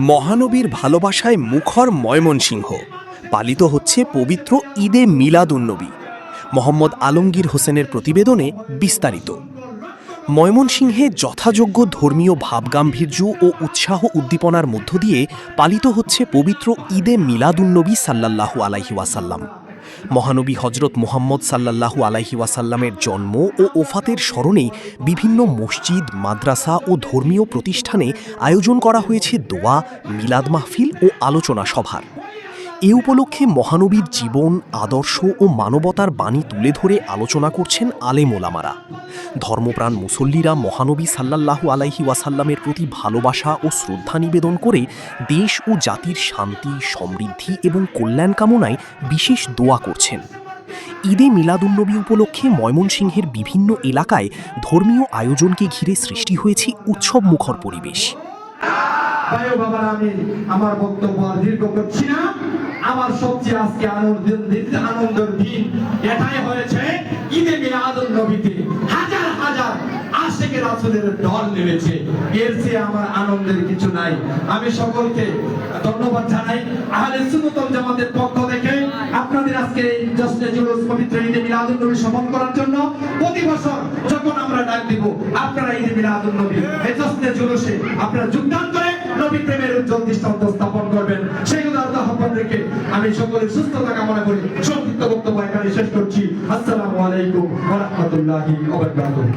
মহানবীর ভালোবাসায় মুখর ময়মনসিংহ পালিত হচ্ছে পবিত্র ঈদে মিলাদুন্নবী। মোহাম্মদ আলমগীর হোসেনের প্রতিবেদনে বিস্তারিত। ময়মনসিংহে যথাযোগ্য ধর্মীয় ভাবগাম্ভীর্য ও উৎসাহ উদ্দীপনার মধ্য দিয়ে পালিত হচ্ছে পবিত্র ঈদে মিলাদুন্নবী সাল্লাল্লাহু আলাইহি ওয়াসাল্লাম। মহানবী হজরত মুহাম্মদ সাল্লাল্লাহু আলাইহি ওয়াসাল্লামের জন্ম ও ওফাতের স্মরণে বিভিন্ন মসজিদ, মাদ্রাসা ও ধর্মীয় প্রতিষ্ঠানে আয়োজন করা হয়েছে দোয়া, মিলাদ মাহফিল ও আলোচনা সভার। এ উপলক্ষে মহানবীর জীবন, আদর্শ ও মানবতার বাণী তুলে ধরে আলোচনা করছেন আলেম ওলামারা। ধর্মপ্রাণ মুসল্লিরা মহানবী সাল্লাল্লাহু আলাইহি ওয়াসাল্লামের প্রতি ভালোবাসা ও শ্রদ্ধা নিবেদন করে দেশ ও জাতির শান্তি, সমৃদ্ধি এবং কল্যাণ কামনায় বিশেষ দোয়া করছেন। ঈদে মিলাদুন্নবী উপলক্ষে ময়মনসিংহের বিভিন্ন এলাকায় ধর্মীয় আয়োজনকে ঘিরে সৃষ্টি হয়েছে উৎসবমুখর পরিবেশ। আমি আমার বক্তব্য দীর্ঘ করছি না। আমার সবচেয়ে আজকে আনন্দের দিন এটাই হয়েছে ঈদে মিলাদুন্নবীতে হাজার হাজার আশিকে রাসূলের ঢল নেমেছে। এর চেয়ে আমার আনন্দের কিছু নাই। আমি সকলকে ধন্যবাদ জানাই আহলে সুন্নাত ওয়াল জামাতের পক্ষ থেকে আপনাদের আজকে এই জশ্নে জুলুস পবিত্র ঈদে মিলাদুন্নবী সফল করার জন্য। প্রতি বছর যখন আমরা ডাক দিব আপনারা ঈদে মিলাদুন্নবী এই জশ্নে জুলুসে আপনারা যোগদান করে নবী প্রেমের উজ্জ্বল দৃষ্টান্ত স্থাপন করবেন, সেই উদারতা আহ্বান রেখে আমি সকলের সুস্থতা কামনা করি সংক্ষিপ্ত বক্তব্য এখানে শেষ করছি। আসসালামু আলাইকুম ওয়া রাহমাতুল্লাহি ওয়া বারাকাতুহু।